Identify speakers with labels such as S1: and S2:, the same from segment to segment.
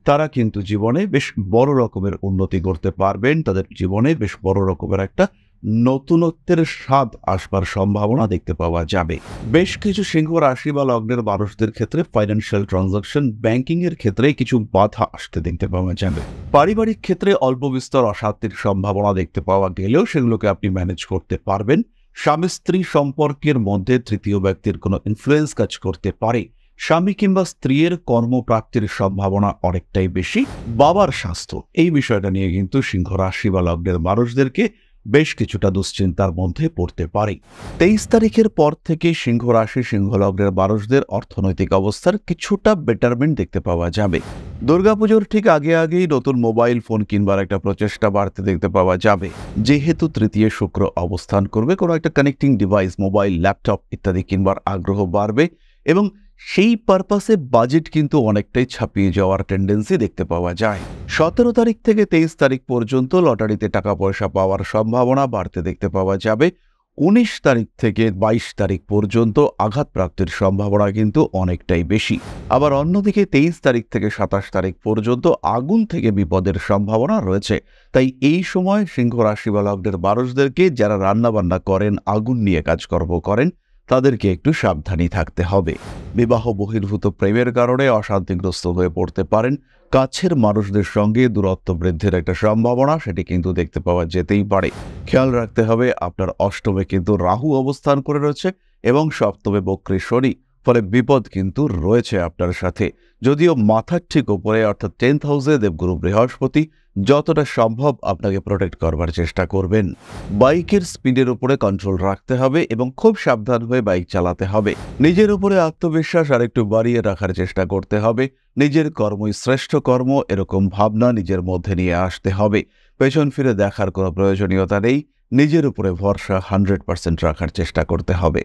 S1: তারা কিন্তু জীবনে বেশ বড় রকমের উন্নতি করতে পারবেন। তাদের জীবনে বেশ বড় রকমের একটা নতুনত্বের স্বাদ আসবার সম্ভাবনা দেখতে পাওয়া যাবে। বেশ কিছু সিংহ রাশি বা লগ্নের মানুষদের ক্ষেত্রে ফাইন্যান্সিয়াল ট্রানজাকশন, ব্যাংকিং এর ক্ষেত্রে কিছু বাধা আসতে দেখতে পাওয়া যাবে। পারিবারিক ক্ষেত্রে অল্প বিস্তর অশান্তির সম্ভাবনা দেখতে পাওয়া গেলেও সেগুলোকে আপনি ম্যানেজ করতে পারবেন। স্বামী স্ত্রী সম্পর্কের মধ্যে তৃতীয় ব্যক্তির কোনো ইনফ্লুয়েন্স কাজ করতে পারে। স্বামী কিংবা স্ত্রীর কর্মপ্রাপ্তির সম্ভাবনা অনেকটাই বেশি। বাবার স্বাস্থ্য, এই বিষয়টা নিয়ে কিন্তু সিংহ রাশি বা লগ্নের মানুষদেরকে বেশ কিছুটা দুশ্চিন্তার মধ্যে পড়তে পারে। 23 তারিখের পর থেকে সিংহ রাশি সিংহ লগ্নের মানুষদের অর্থনৈতিক অবস্থার কিছুটা বেটারমেন্ট দেখতে পাওয়া যাবে। দুর্গাপুজোর ঠিক আগেই নতুন মোবাইল ফোন কিনবার একটা প্রচেষ্টা বাড়তে দেখতে পাওয়া যাবে। যেহেতু তৃতীয় শুক্র অবস্থান করবে, কোনো একটা কানেক্টিং ডিভাইস, মোবাইল, ল্যাপটপ ইত্যাদি কিনবার আগ্রহ বাড়বে এবং সেই পারপাসে বাজেট কিন্তু অনেকটাই ছাপিয়ে যাওয়ার টেন্ডেন্সি দেখতে পাওয়া যায়। 17 তারিখ থেকে 23 তারিখ পর্যন্ত লটারিতে টাকা পয়সা পাওয়ার সম্ভাবনা বাড়তে দেখতে পাওয়া যাবে। 19 তারিখ থেকে 22 তারিখ পর্যন্ত আঘাতপ্রাপ্তির সম্ভাবনা কিন্তু অনেকটাই বেশি। আবার অন্যদিকে 23 তারিখ থেকে 27 তারিখ পর্যন্ত আগুন থেকে বিপদের সম্ভাবনা রয়েছে। তাই এই সময় সিংহ রাশি বা লগ্নের মানুষদেরকে, যারা রান্নাবান্না করেন, আগুন নিয়ে কাজকর্ম করেন, তাদেরকে একটু সাবধানী থাকতে হবে। বিবাহ বহির্ভূত প্রেমের কারণে অশান্তিগ্রস্ত হয়ে পড়তে পারেন। কাছের মানুষদের সঙ্গে দূরত্ব বৃদ্ধির একটা সম্ভাবনা সেটি কিন্তু দেখতে পাওয়া যেতেই পারে। খেয়াল রাখতে হবে, আপনার অষ্টমে কিন্তু রাহু অবস্থান করে রয়েছে এবং সপ্তমে বক্রী শনি, ফলে বিপদ কিন্তু রয়েছে আপনার সাথে। যদিও মাথার ঠিক উপরে অর্থাৎ 10th হাউসে দেবগুরু বৃহস্পতি যতটা সম্ভব আপনাকে প্রোটেক্ট করবার চেষ্টা করবেন। বাইকের স্পিডের উপরে কন্ট্রোল রাখতে হবে এবং খুব সাবধান হয়ে বাইক চালাতে হবে। নিজের উপরে আত্মবিশ্বাস আরেকটু বাড়িয়ে রাখার চেষ্টা করতে হবে। নিজের কর্মই শ্রেষ্ঠ কর্ম, এরকম ভাবনা নিজের মধ্যে নিয়ে আসতে হবে। পেছন ফিরে দেখার কোনো প্রয়োজনীয়তা নেই। নিজের উপরে ভরসা 100% রাখার চেষ্টা করতে হবে।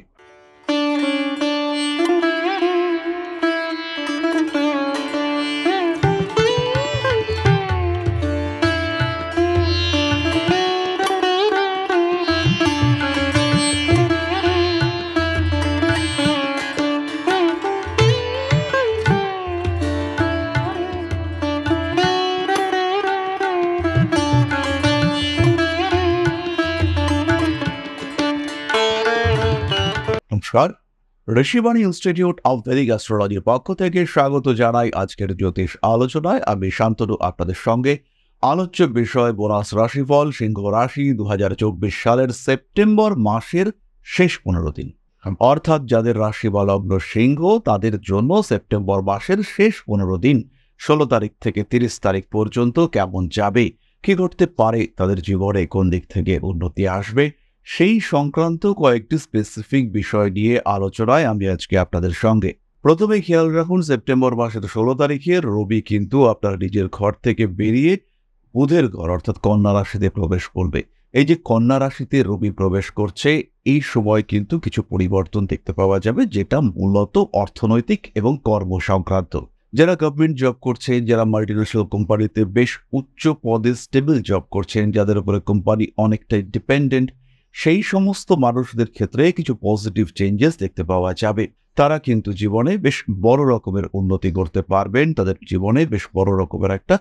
S1: নমস্কার, ঋষিবাণী ইনস্টিটিউট অব ভেদিক অ্যাস্ট্রোলজির পক্ষ থেকে স্বাগত জানাই আজকের জ্যোতিষ আলোচনায়। আমি শান্তনু আপনাদের সঙ্গে। আলোচ্য বিষয় বোনাস রাশিফল সিংহ রাশি 2024 সালের সেপ্টেম্বর মাসের শেষ 15 দিন, অর্থাৎ যাদের রাশি বা লগ্ন সিংহ তাদের জন্য সেপ্টেম্বর মাসের শেষ 15 দিন 16 তারিখ থেকে 30 তারিখ পর্যন্ত কেমন যাবে, কি ঘটতে পারে, তাদের জীবনে কোন দিক থেকে উন্নতি আসবে, সেই সংক্রান্ত কয়েকটি স্পেসিফিক বিষয় নিয়ে আলোচনায় আমি আজকে আপনাদের সঙ্গে। প্রথমে খেয়াল রাখুন, সেপ্টেম্বর মাসের 16 তারিখে রবি কিন্তু আপনার নিজের ঘর থেকে বেরিয়ে বুধের ঘর অর্থাৎ কন্যা রাশিতে প্রবেশ করবে। এই যে কন্যা রাশিতে রবি প্রবেশ করছে, এই সময় কিন্তু কিছু পরিবর্তন দেখতে পাওয়া যাবে, যেটা মূলত অর্থনৈতিক এবং কর্ম সংক্রান্ত। যারা গভর্নমেন্ট জব করছেন, যারা মাল্টিন্যাশনাল কোম্পানিতে বেশ উচ্চ পদে স্টেবল জব করছেন, যাদের উপরে কোম্পানি অনেকটাই ডিপেন্ডেন্ট, সেই সমস্ত মানুষদের ক্ষেত্রে কিছু পজিটিভ চেঞ্জেস দেখতে পাওয়া যাবে। তারা কিন্তু জীবনে বেশ বড় রকমের উন্নতি করতে পারবেন। তাদের জীবনে বেশ বড় রকমের একটা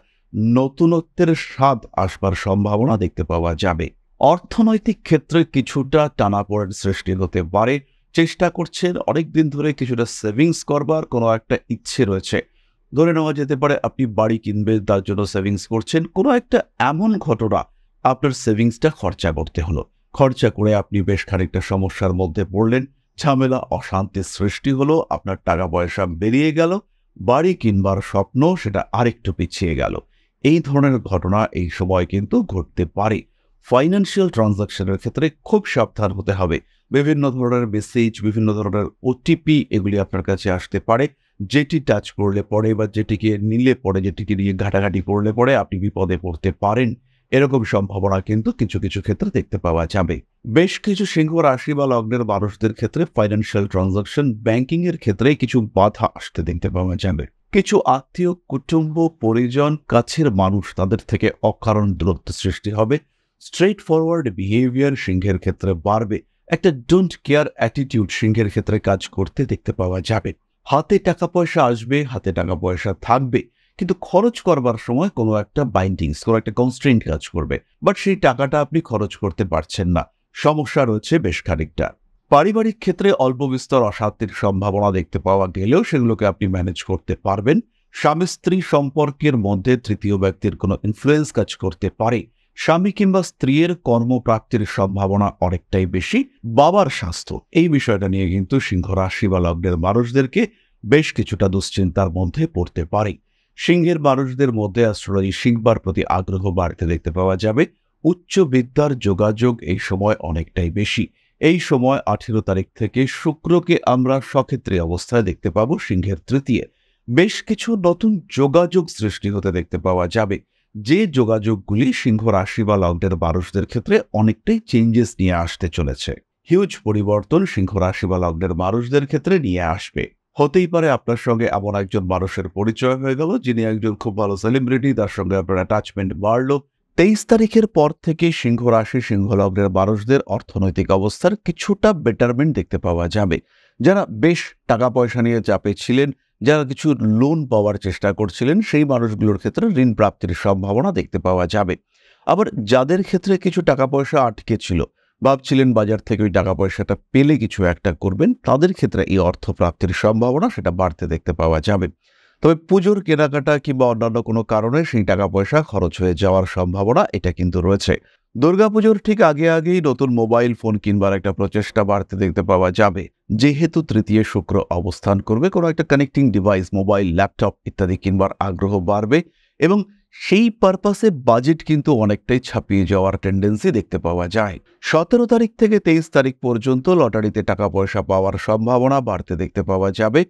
S1: নতুনত্বের স্বাদ আসবার সম্ভাবনা দেখতে পাওয়া যাবে। অর্থনৈতিক ক্ষেত্রে কিছুটা টানাপোড়েন সৃষ্টি হতে পারে। চেষ্টা করছেন অনেকদিন ধরে কিছুটা সেভিংস করবার, কোনো একটা ইচ্ছে রয়েছে। ধরে নেওয়া যেতে পারে আপনি বাড়ি কিনবেন, তার জন্য সেভিংস করছেন। কোনো একটা এমন ঘটনা আপনার সেভিংসটা খরচা করতে হলো। খরচা করে আপনি বেশ খানিকটা সমস্যার মধ্যে পড়লেন, ঝামেলা অশান্তির সৃষ্টি হলো, আপনার টাকা পয়সা বেরিয়ে গেল, বাড়ি কিনবার স্বপ্ন সেটা আরেকটু পিছিয়ে গেল। এই ধরনের ঘটনা এই সময় কিন্তু ঘটতে পারে। ফাইন্যান্সিয়াল ট্রানজাকশনের ক্ষেত্রে খুব সাবধান হতে হবে। বিভিন্ন ধরনের মেসেজ, বিভিন্ন ধরনের ওটিপি এগুলি আপনার কাছে আসতে পারে, যেটি টাচ করলে পরে বা যেটিকে নিলে পরে, যেটিকে নিয়ে ঘাটাঘাটি করলে পরে আপনি বিপদে পড়তে পারেন। এরকম সম্ভাবনা কিন্তু কিছু কিছু ক্ষেত্রে দেখতে পাওয়া যাবে। বেশ কিছু সিংহ রাশি বা লগ্নের মানুষদের ক্ষেত্রে ফাইন্যান্সিয়াল ট্রানজাকশন, ব্যাংকিং এর ক্ষেত্রে কিছু বাধা আসতে দেখতে পাওয়া যাবে। কিছু আত্মীয়, কুটুম্ব, পরিজন, কাছের মানুষ, তাদের থেকে অকারণ দূরত্ব সৃষ্টি হবে। স্ট্রেট ফরওয়ার্ড বিহেভিয়ার সিংহের ক্ষেত্রে বাড়বে। একটা ডোন্ট কেয়ার অ্যাটিটিউড সিংহের ক্ষেত্রে কাজ করতে দেখতে পাওয়া যাবে। হাতে টাকা পয়সা আসবে, হাতে টাকা পয়সা থাকবে, কিন্তু খরচ করবার সময় কোনো একটা বাইন্ডিংস, কোনো একটা কনস্ট্রেন্ট কাজ করবে, বাট সেই টাকাটা আপনি খরচ করতে পারছেন না। সমস্যা রয়েছে বেশ খানিকটা। পারিবারিক ক্ষেত্রে অল্প বিস্তর অশান্তির সম্ভাবনা দেখতে পাওয়া গেলেও সেগুলোকে আপনি ম্যানেজ করতে পারবেন। স্বামী স্ত্রী সম্পর্কের মধ্যে তৃতীয় ব্যক্তির কোনো ইনফ্লুয়েন্স কাজ করতে পারে। স্বামী কিংবা স্ত্রীর কর্মপ্রাপ্তির সম্ভাবনা অনেকটাই বেশি। বাবার স্বাস্থ্য, এই বিষয়টা নিয়ে কিন্তু সিংহ রাশি বা লগ্নের মানুষদেরকে বেশ কিছুটা দুশ্চিন্তার মধ্যে পড়তে পারে। সিংহের মানুষদের মধ্যে অ্যাস্ট্রোলজি শিখবার প্রতি আগ্রহ বাড়তে দেখতে পাওয়া যাবে। উচ্চ বিদ্যার যোগাযোগ এই সময় অনেকটাই বেশি। এই সময় 18 তারিখ থেকে শুক্রকে আমরা সক্ষেত্রী অবস্থায় দেখতে পাবো সিংহের তৃতীয়। বেশ কিছু নতুন যোগাযোগ সৃষ্টি হতে দেখতে পাওয়া যাবে, যে যোগাযোগগুলি সিংহ রাশি বা লগ্নের মানুষদের ক্ষেত্রে অনেকটাই চেঞ্জেস নিয়ে আসতে চলেছে। হিউজ পরিবর্তন সিংহ রাশি বা লগ্নের মানুষদের ক্ষেত্রে নিয়ে আসবে। হতেই পারে আপনার সঙ্গে এমন একজন মানুষের পরিচয় হয়ে গেল যিনি একজন খুব ভালো সেলিব্রিটি, তার সঙ্গে আপনার অ্যাটাচমেন্ট বাড়লো। 23 তারিখের পর থেকে সিংহ রাশি সিংহ লগ্নের মানুষদের অর্থনৈতিক অবস্থার কিছুটা বেটারমেন্ট দেখতে পাওয়া যাবে। যারা বেশ টাকা পয়সা নিয়ে চাপে ছিলেন, যারা কিছু লোন পাওয়ার চেষ্টা করছিলেন, সেই মানুষগুলোর ক্ষেত্রে ঋণ প্রাপ্তির সম্ভাবনা দেখতে পাওয়া যাবে। আবার যাদের ক্ষেত্রে কিছু টাকা পয়সা আটকে ছিল, ভাবছিলেন বাজার থেকে ওই টাকা পয়সাটা পেলে কিছু একটা করবেন, তাদের ক্ষেত্রে এই অর্থ প্রাপ্তির সম্ভাবনা সেটা বাড়তে দেখতে পাওয়া যাবে। তবে পুজোর কেনাকাটা কিংবা অন্যান্য কোনো কারণে সেই টাকা পয়সা খরচ হয়ে যাওয়ার সম্ভাবনা এটা কিন্তু রয়েছে। দুর্গাপুজোর ঠিক আগেই নতুন মোবাইল ফোন কিনবার একটা প্রচেষ্টা বাড়তে দেখতে পাওয়া যাবে। যেহেতু তৃতীয় শুক্র অবস্থান করবে, কোনো একটা কানেক্টিং ডিভাইস, মোবাইল, ল্যাপটপ ইত্যাদি কিনবার আগ্রহ বাড়বে এবং সেই পারপাসে বাজেট কিন্তু অনেকটাই ছাপিয়ে যাওয়ার টেন্ডেন্সি দেখতে পাওয়া যায়। 17 তারিখ থেকে 23 তারিখ পর্যন্ত লটারিতে টাকা পয়সা পাওয়ার সম্ভাবনা বাড়তে দেখতে পাওয়া যাবে।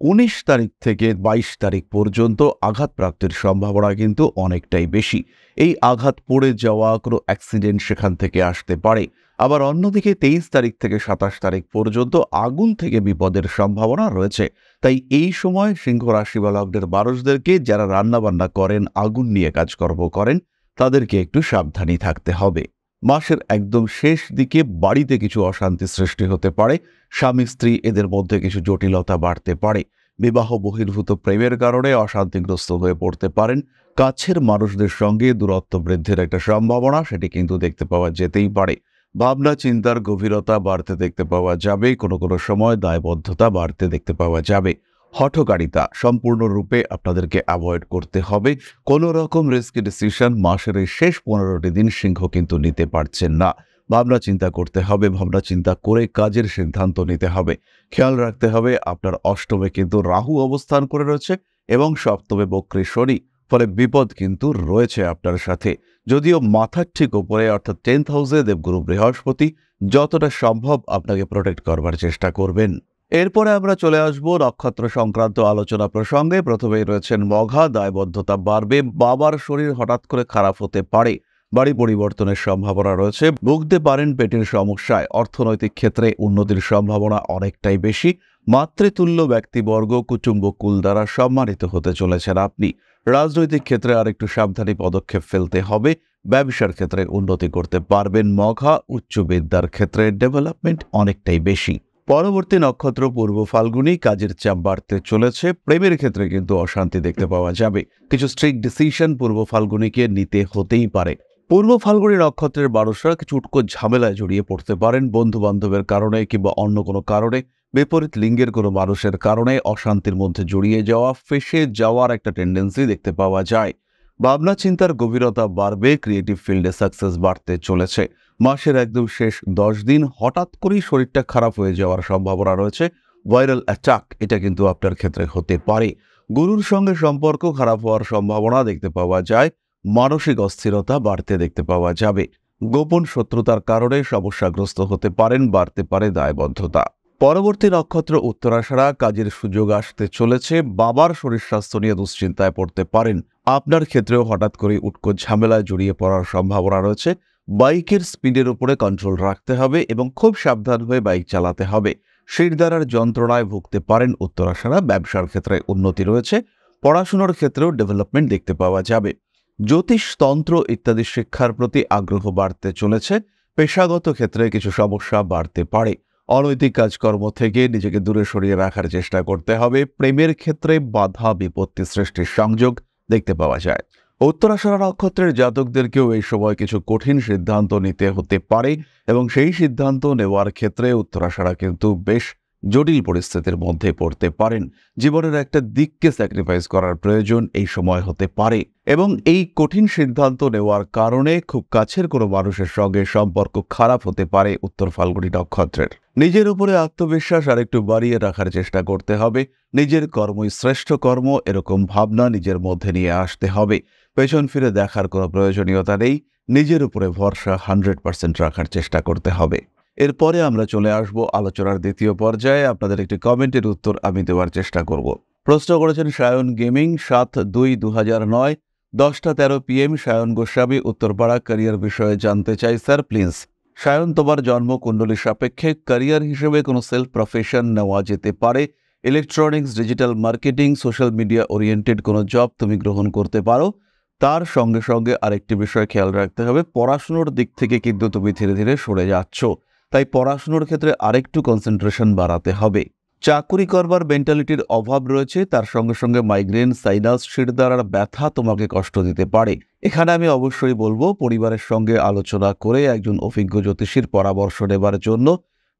S1: 19 তারিখ থেকে 22 তারিখ পর্যন্ত আঘাত প্রাপ্তির সম্ভাবনা কিন্তু অনেকটাই বেশি। এই আঘাত পড়ে যাওয়া, কোনো অ্যাক্সিডেন্ট সেখান থেকে আসতে পারে। আবার অন্যদিকে 23 তারিখ থেকে 27 তারিখ পর্যন্ত আগুন থেকে বিপদের সম্ভাবনা রয়েছে। তাই এই সময় সিংহ রাশি বা লগ্নের মানুষদেরকে, যারা রান্নাবান্না করেন, আগুন নিয়ে কাজকর্ম করেন, তাদেরকে একটু সাবধানী থাকতে হবে। মাসের একদম শেষ দিকে বাড়িতে কিছু অশান্তি সৃষ্টি হতে পারে। স্বামী স্ত্রী এদের মধ্যে কিছু জটিলতা বাড়তে পারে। বিবাহ বহির্ভূত প্রেমের কারণে অশান্তিগ্রস্ত হয়ে পড়তে পারেন। কাছের মানুষদের সঙ্গে দূরত্ব বৃদ্ধির একটা সম্ভাবনা সেটি কিন্তু দেখতে পাওয়া যেতেই পারে। ভাবনা চিন্তার গভীরতা বাড়তে দেখতে পাওয়া যাবে। কোনো কোনো সময় দায়বদ্ধতা বাড়তে দেখতে পাওয়া যাবে। হঠকারিতা সম্পূর্ণরূপে আপনাদেরকে অ্যাভয়েড করতে হবে। কোনো রকম রিস্কি ডিসিশন মাসের এই শেষ 15টি দিন সিংহ কিন্তু নিতে পারছেন না। ভাবনা চিন্তা করতে হবে, ভাবনা চিন্তা করে কাজের সিদ্ধান্ত নিতে হবে। খেয়াল রাখতে হবে আপনার অষ্টমে কিন্তু রাহু অবস্থান করে রয়েছে এবং সপ্তমে বক্রী শনি, ফলে বিপদ কিন্তু রয়েছে আপনার সাথে। যদিও মাথার ঠিক উপরে অর্থাৎ 10th হাউসে দেবগুরু বৃহস্পতি যতটা সম্ভব আপনাকে প্রোটেক্ট করবার চেষ্টা করবেন। এরপরে আমরা চলে আসব নক্ষত্র সংক্রান্ত আলোচনা প্রসঙ্গে। প্রথমেই রয়েছেন মঘা। দায়বদ্ধতা বাড়বে, বাবার শরীর হঠাৎ করে খারাপ হতে পারে, বাড়ি পরিবর্তনের সম্ভাবনা রয়েছে, ভুগতে পারেন পেটের সমস্যায়। অর্থনৈতিক ক্ষেত্রে উন্নতির সম্ভাবনা অনেকটাই বেশি। মাতৃতুল্য ব্যক্তিবর্গ, কুটুম্ব কুল দ্বারা সম্মানিত হতে চলেছেন আপনি। রাজনৈতিক ক্ষেত্রে আরেকটু সাবধানী পদক্ষেপ ফেলতে হবে। ব্যবসার ক্ষেত্রে উন্নতি করতে পারবেন মঘা। উচ্চ বিদ্যার ক্ষেত্রে ডেভেলপমেন্ট অনেকটাই বেশি। পরবর্তী নক্ষত্র পূর্ব ফাল্গুনী। কাজের চাপ বাড়তে চলেছে। প্রেমের ক্ষেত্রে কিন্তু অশান্তি দেখতে পাওয়া যাবে। কিছু স্ট্রিক্ট ডিসিশন পূর্ব ফাল্গুনীকে নিতে হতেই পারে। পূর্ব ফাল্গুনী নক্ষত্রের মানুষরা কিছু উটকো ঝামেলায় জড়িয়ে পড়তে পারেন। বন্ধু বান্ধবের কারণে কিংবা অন্য কোনো কারণে, বিপরীত লিঙ্গের কোনো মানুষের কারণে অশান্তির মধ্যে জড়িয়ে যাওয়া, ফেঁসে যাওয়ার একটা টেন্ডেন্সি দেখতে পাওয়া যায়। ভাবনা চিন্তার গভীরতা বাড়বে। ক্রিয়েটিভ ফিল্ডে সাকসেস বাড়তে চলেছে। মাসের একদম শেষ 10 দিন হঠাৎ করেই শরীরটা খারাপ হয়ে যাওয়ার সম্ভাবনা রয়েছে। ভাইরাল অ্যাটাক এটা কিন্তু আপনার ক্ষেত্রে হতে পারে। গুরুর সঙ্গে সম্পর্ক খারাপ হওয়ার সম্ভাবনা দেখতে পাওয়া যায়। মানসিক অস্থিরতা বাড়তে দেখতে পাওয়া যাবে। গোপন শত্রুতার কারণে সমস্যাগ্রস্ত হতে পারেন, বাড়তে পারে দায়বদ্ধতা। পরবর্তী নক্ষত্র উত্তরাষাঢ়া। কাজের সুযোগ আসতে চলেছে। বাবার শরীর স্বাস্থ্য নিয়ে দুশ্চিন্তায় পড়তে পারেন। আপনার ক্ষেত্রেও হঠাৎ করে উটকো ঝামেলায় জড়িয়ে পড়ার সম্ভাবনা রয়েছে। বাইকের স্পিডের উপরে কন্ট্রোল রাখতে হবে এবং খুব সাবধান হয়ে বাইক চালাতে হবে। শিরদাঁড়ার যন্ত্রণায় ভুগতে পারেন উত্তরাষাঢ়া। ব্যবসার ক্ষেত্রে উন্নতি রয়েছে। পড়াশোনার ক্ষেত্রেও ডেভেলপমেন্ট দেখতে পাওয়া যাবে। জ্যোতিষ, তন্ত্র ইত্যাদি শিক্ষার প্রতি আগ্রহ বাড়তে চলেছে। পেশাগত ক্ষেত্রে কিছু সমস্যা বাড়তে পারে। অনৈতিক কাজকর্ম থেকে নিজেকে দূরে সরিয়ে রাখার চেষ্টা করতে হবে। প্রেমের ক্ষেত্রে বাধা বিপত্তি সৃষ্টির সংযোগ দেখতে পাওয়া যায়। উত্তরাষাঢ়া নক্ষত্রের জাতকদেরকেও এই সময় কিছু কঠিন সিদ্ধান্ত নিতে হতে পারে এবং সেই সিদ্ধান্ত নেওয়ার ক্ষেত্রে উত্তরাষাঢ়া কিন্তু বেশ জটিল পরিস্থিতির মধ্যে পড়তে পারেন। জীবনের একটা দিককে স্যাক্রিফাইস করার প্রয়োজন এই সময় হতে পারে এবং এই কঠিন সিদ্ধান্ত নেওয়ার কারণে খুব কাছের কোনো মানুষের সঙ্গে সম্পর্ক খারাপ হতে পারে উত্তর ফাল্গুনী নক্ষত্রের। নিজের উপরে আত্মবিশ্বাস আরেকটু বাড়িয়ে রাখার চেষ্টা করতে হবে। নিজের কর্মই শ্রেষ্ঠ কর্ম, এরকম ভাবনা নিজের মধ্যে নিয়ে আসতে হবে। পেছন ফিরে দেখার কোনো প্রয়োজনীয়তা নেই। নিজের উপরে ভরসা 100% রাখার চেষ্টা করতে হবে। এরপরে আমরা চলে আসব আলোচনার দ্বিতীয় পর্যায়ে। আপনাদের একটি কমেন্টের উত্তর আমি দেওয়ার চেষ্টা করব। প্রশ্ন করেছেন সায়ন গেমিং, 7/2/2009, 10টা 13 PM। সায়ন গোস্বামী, উত্তরপাড়া। ক্যারিয়ার বিষয়ে জানতে চাই স্যার প্লিজ। সায়ন, তোমার জন্মকুণ্ডলী সাপেক্ষে ক্যারিয়ার হিসেবে কোনো সেলফ প্রফেশন নেওয়া যেতে পারে। Electronics, digital marketing, social media oriented কোনো জব তুমি গ্রহণ করতে পারো। তার সঙ্গে সঙ্গে আরেকটি বিষয় খেয়াল রাখতে হবে, পড়াশুনোর দিক থেকে কিন্তু তুমি ধীরে ধীরে সরে যাচ্ছ, তাই পড়াশুনোর ক্ষেত্রে আরেকটু কনসেন্ট্রেশন বাড়াতে হবে। চাকুরি করবার মেন্টালিটির অভাব রয়েছে, তার সঙ্গে সঙ্গে মাইগ্রেন, সাইনাস, শিরদাঁড়ার ব্যথা তোমাকে কষ্ট দিতে পারে। এখানে আমি অবশ্যই বলবো পরিবারের সঙ্গে আলোচনা করে একজন অভিজ্ঞ জ্যোতিষীর পরামর্শ নেবার জন্য।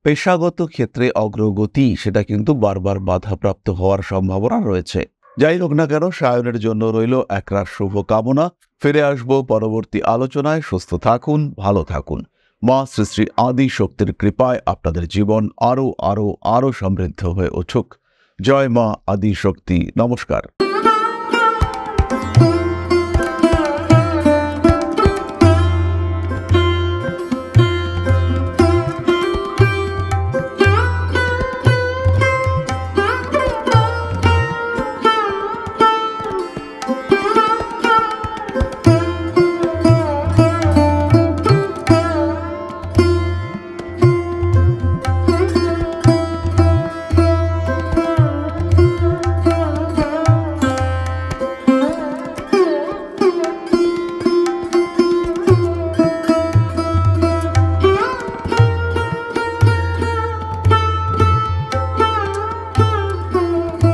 S1: পেশাগত ক্ষেত্রে অগ্রগতি সেটা কিন্তু বারবার বাধাপ্রাপ্ত হওয়ার সম্ভাবনা রয়েছে। যাই হোক না কেন, সায়নের জন্য রইল একরাশ শুভ কামনা। ফিরে আসবো পরবর্তী আলোচনায়। সুস্থ থাকুন, ভালো থাকুন। মা শ্রী শ্রী আদি শক্তির কৃপায় আপনাদের জীবন আরো আরো আরো সমৃদ্ধ হয়ে উঠুক। জয় মা আদি শক্তি। নমস্কার।